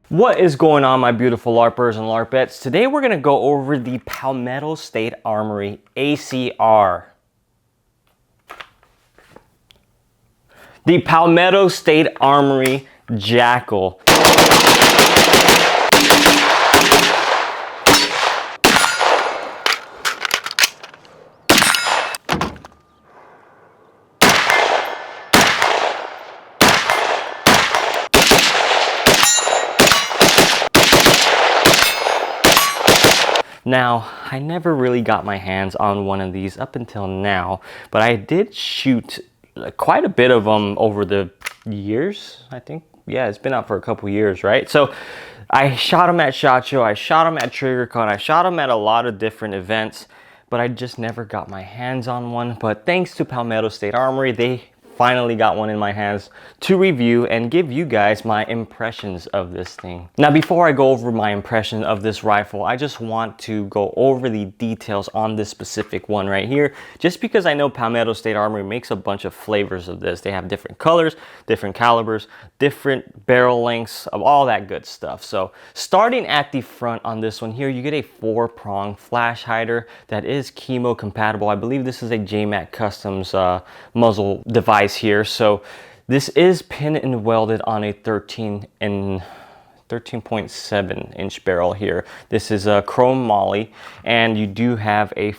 What is going on, my beautiful LARPers and LARPettes? Today we're going to go over the Palmetto State Armory ACR. The Palmetto State Armory JAKL. Now, I never really got my hands on one of these up until now, but I did shoot quite a bit of them over the years, I think. Yeah, it's been out for a couple years, right? So I shot them at SHOT Show, I shot them at TriggerCon, I shot them at a lot of different events, but I just never got my hands on one. But thanks to Palmetto State Armory, they finally got one in my hands to review and give you guys my impressions of this thing. Now, before I go over my impression of this rifle, I just want to go over the details on this specific one right here, just because I know Palmetto State Armory makes a bunch of flavors of this. They have different colors, different calibers, different barrel lengths, of all that good stuff. So starting at the front on this one here, you get a 4-prong flash hider that is chemo compatible. I believe this is a JMAC Customs muzzle device here. So this is pin and welded on a 13.7 inch barrel here. This is a chrome moly, and you do have a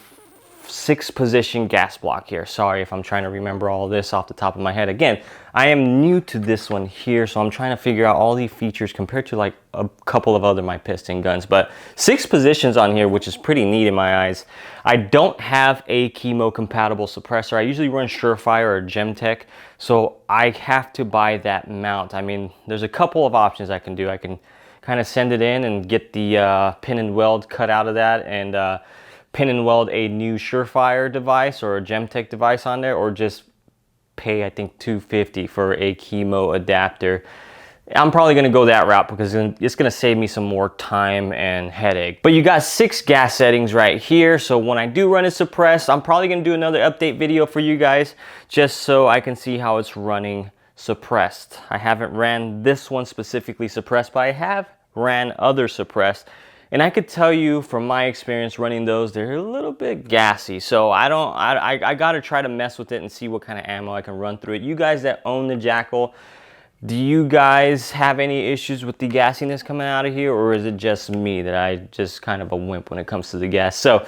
6-position gas block here. Sorry if I'm trying to remember all this off the top of my head. Again, I am new to this one here, so I'm trying to figure out all the features compared to like a couple of other my piston guns. But 6 positions on here, which is pretty neat in my eyes. I don't have a chemo compatible suppressor. I usually run Surefire or Gemtech, so I have to buy that mount. I mean, there's a couple of options I can do. I can kind of send it in and get the pin and weld cut out of that, and pin and weld a new Surefire device or a Gemtech device on there, or just pay, I think, $250 for a chemo adapter. I'm probably going to go that route because it's going to save me some more time and headache. But you got 6 gas settings right here, so when I do run it suppressed, I'm probably going to do another update video for you guys just so I can see how it's running suppressed. I haven't ran this one specifically suppressed, but I have ran other suppressed. And I could tell you from my experience running those, they're a little bit gassy. So I gotta try to mess with it and see what kind of ammo I can run through it. You guys that own the JAKL, do you guys have any issues with the gassiness coming out of here? Or is it just me that I just kind of a wimp when it comes to the gas? So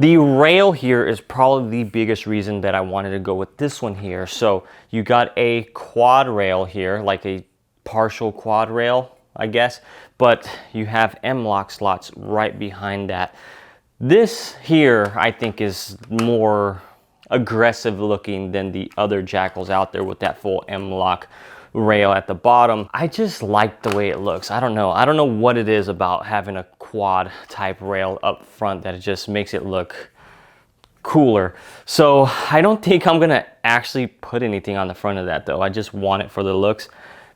the rail here is probably the biggest reason that I wanted to go with this one here. So you got a quad rail here, like a partial quad rail, I guess, but you have M-lock slots right behind that. This here, I think, is more aggressive looking than the other JAKLs out there with that full M-lock rail at the bottom. I just like the way it looks. I don't know what it is about having a quad type rail up front that it just makes it look cooler. So I don't think I'm gonna actually put anything on the front of that though. I just want it for the looks.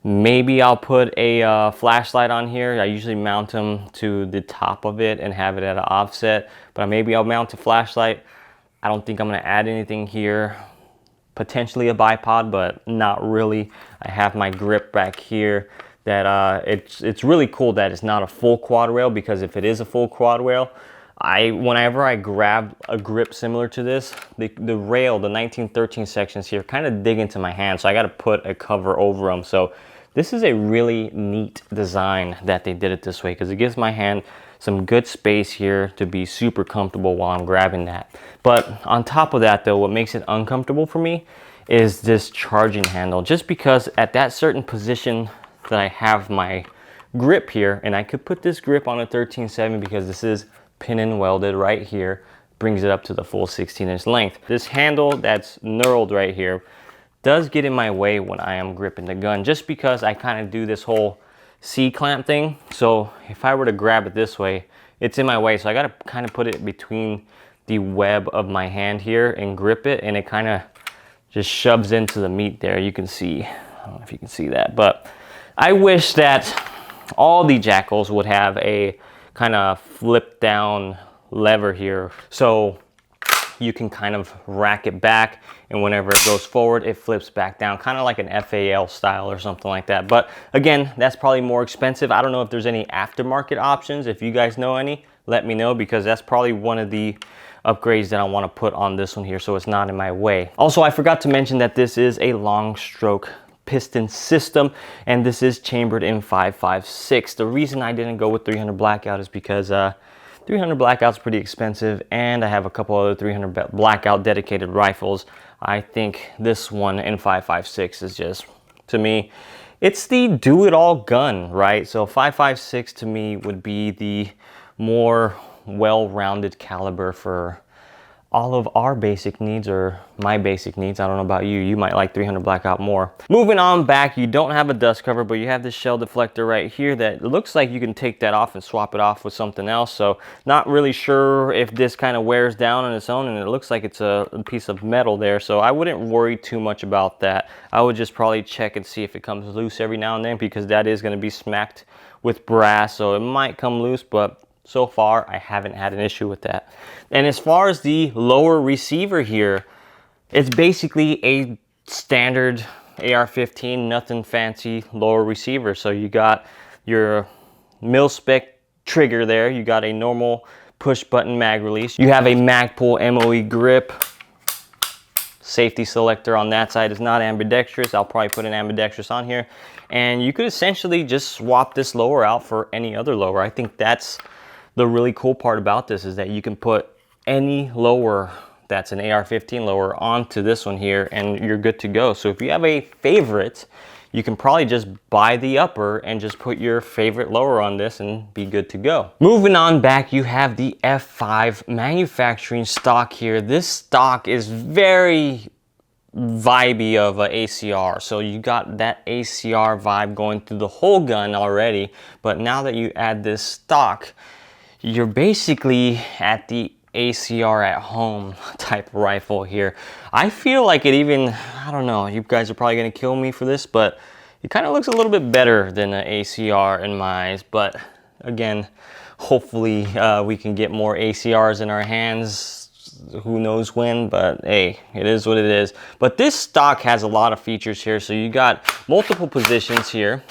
Maybe I'll put a flashlight on here. I usually mount them to the top of it and have it at an offset, but maybe I'll mount a flashlight. I don't think I'm gonna add anything here. Potentially a bipod, but not really. I have my grip back here that it's really cool that it's not a full quad rail, because if it is a full quad rail, whenever I grab a grip similar to this, the rail, the 1913 sections here kind of dig into my hand, so I got to put a cover over them. So this is a really neat design that they did it this way, because it gives my hand some good space here to be super comfortable while I'm grabbing that. But on top of that though, what makes it uncomfortable for me is this charging handle, just because at that certain position that I have my grip here, and I could put this grip on a 13.7 because this is pin and welded right here, brings it up to the full 16-inch length. This handle that's knurled right here does get in my way when I am gripping the gun, just because I kind of do this whole C-clamp thing. So if I were to grab it this way, it's in my way. So I got to kind of put it between the web of my hand here and grip it, and it kind of just shoves into the meat there. You can see, I don't know if you can see that, but I wish that all the JAKLs would have a kind of flip down lever here. So you can kind of rack it back, and whenever it goes forward, it flips back down, kind of like an FAL style or something like that. But again, that's probably more expensive. I don't know if there's any aftermarket options. If you guys know any, let me know, because that's probably one of the upgrades that I want to put on this one here, so it's not in my way. Also, I forgot to mention that this is a long stroke piston system, and this is chambered in 5.56. The reason I didn't go with 300 blackout is because 300 blackout's pretty expensive, and I have a couple other 300 blackout dedicated rifles. I think this one in 5.56 is just, to me, it's the do-it-all gun, right? So 5.56 to me would be the more well-rounded caliber for all of our basic needs, or my basic needs. I don't know about you. You might like 300 blackout more. Moving on back, you don't have a dust cover, but you have this shell deflector right here that looks like you can take that off and swap it off with something else. So not really sure if this kind of wears down on its own, and it looks like it's a piece of metal there. So I wouldn't worry too much about that. I would just probably check and see if it comes loose every now and then, because that is going to be smacked with brass. So it might come loose, but so far, I haven't had an issue with that. And as far as the lower receiver here, it's basically a standard AR-15, nothing fancy lower receiver. So you got your mil-spec trigger there. You got a normal push button mag release. You have a Magpul MOE grip. Safety selector on that side is not ambidextrous. I'll probably put an ambidextrous on here. And you could essentially just swap this lower out for any other lower. I think that's the really cool part about this, is that you can put any lower that's an AR-15 lower onto this one here, and you're good to go. So if you have a favorite, you can probably just buy the upper and just put your favorite lower on this and be good to go. Moving on back, you have the F5 manufacturing stock here. This stock is very vibey of a ACR, so you got that ACR vibe going through the whole gun already, but now that you add this stock, you're basically at the ACR at home type rifle here. I feel like it even, I don't know, you guys are probably gonna kill me for this, but it kind of looks a little bit better than an ACR in my eyes. But again, hopefully we can get more ACRs in our hands. Who knows when, but hey, it is what it is. But this stock has a lot of features here. So you got multiple positions here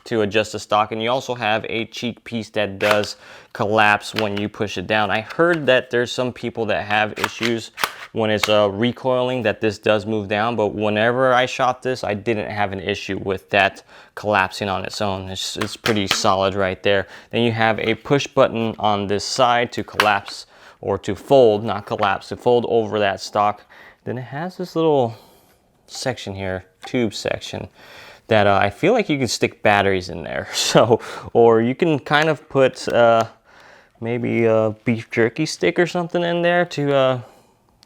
to adjust the stock, and you also have a cheek piece that does collapse when you push it down. I heard that there's some people that have issues when it's recoiling, that this does move down, but whenever I shot this, I didn't have an issue with that collapsing on its own. It's pretty solid right there. Then you have a push button on this side to collapse, or to fold, not collapse, to fold over that stock. Then it has this little section here, tube section, that I feel like you can stick batteries in there. So, or you can kind of put maybe a beef jerky stick or something in there to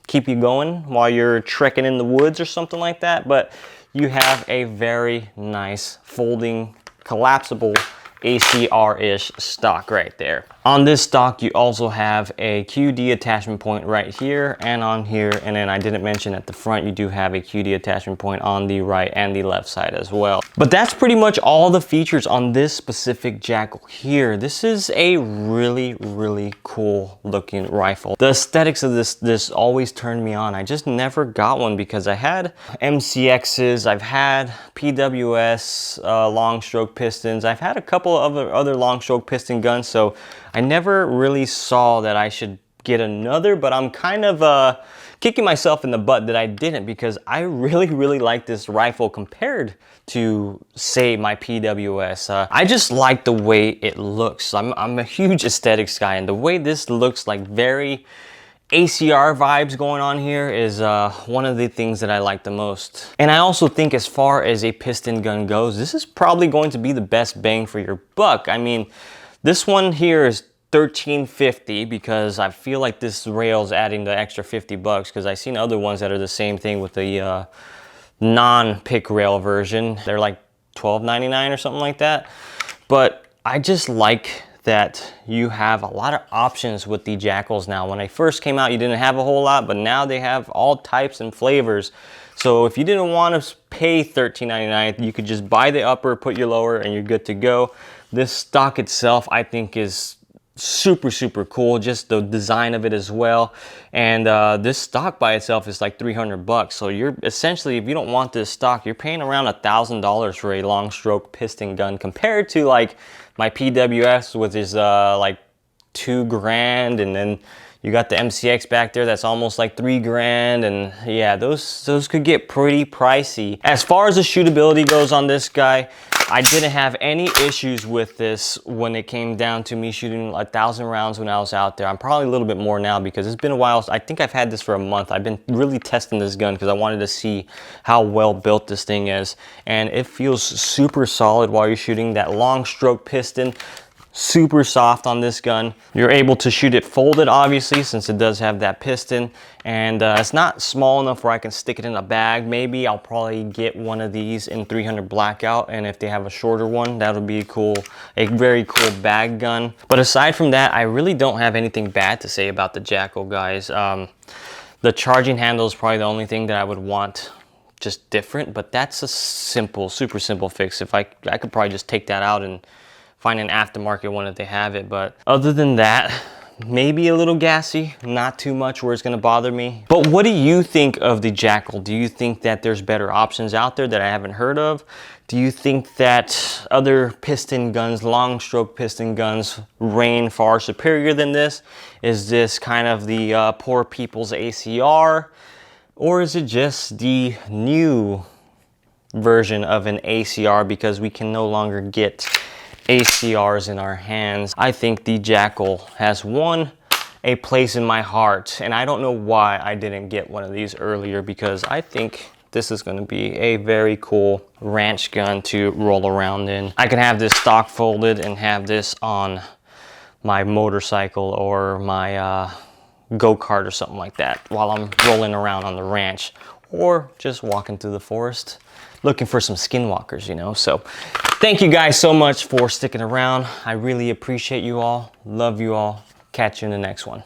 keep you going while you're trekking in the woods or something like that. But you have a very nice folding, collapsible ACR-ish stock right there. On this stock, you also have a QD attachment point right here and on here. And then I didn't mention at the front, you do have a QD attachment point on the right and the left side as well. But that's pretty much all the features on this specific JAKL here. This is a really, really cool looking rifle. The aesthetics of this always turned me on. I just never got one because I had MCXs, I've had PWS long stroke pistons, I've had a couple of other long stroke piston guns, so I never really saw that I should get another, but I'm kind of kicking myself in the butt that I didn't, because I really, really like this rifle compared to, say, my PWS. I just like the way it looks. I'm a huge aesthetics guy, and the way this looks, like very ACR vibes going on here, is one of the things that I like the most. And I also think, as far as a piston gun goes, this is probably going to be the best bang for your buck. I mean, this one here is $13.50 because I feel like this rail's adding the extra 50 bucks, because I've seen other ones that are the same thing with the non-pick rail version. They're like $12.99 or something like that. But I just like that you have a lot of options with the JAKLs now. When they first came out, you didn't have a whole lot, but now they have all types and flavors. So if you didn't want to pay $13.99, you could just buy the upper, put your lower, and you're good to go. This stock itself, I think, is super cool, just the design of it as well. And this stock by itself is like 300 bucks. So you're essentially, if you don't want this stock, you're paying around $1,000 for a long stroke piston gun, compared to like my PWS, which is like $2,000, and then you got the MCX back there that's almost like $3,000, and yeah, those could get pretty pricey. As far as the shootability goes on this guy, I didn't have any issues with this when it came down to me shooting 1,000 rounds when I was out there. I'm probably a little bit more now because it's been a while. I think I've had this for a month. I've been really testing this gun because I wanted to see how well built this thing is, and it feels super solid while you're shooting that long stroke piston. Super soft on this gun. You're able to shoot it folded, obviously, since it does have that piston, and it's not small enough where I can stick it in a bag. Maybe I'll probably get one of these in 300 blackout, and if they have a shorter one, that'll be cool, a very cool bag gun. But aside from that, I really don't have anything bad to say about the JAKL, guys. The charging handle is probably the only thing that I would want just different, but that's a simple, super simple fix. If I could probably just take that out and find an aftermarket one if they have it. But other than that, maybe a little gassy, not too much where it's gonna bother me. But what do you think of the JAKL? Do you think that there's better options out there that I haven't heard of? Do you think that other piston guns, long stroke piston guns, reign far superior than this? Is this kind of the poor people's ACR? Or is it just the new version of an ACR because we can no longer get ACRs in our hands? I think the JAKL has won a place in my heart, and I don't know why I didn't get one of these earlier, because I think this is going to be a very cool ranch gun to roll around in. I can have this stock folded and have this on my motorcycle or my go-kart or something like that while I'm rolling around on the ranch, or just walking through the forest looking for some skinwalkers, you know. So thank you guys so much for sticking around. I really appreciate you all. Love you all. Catch you in the next one.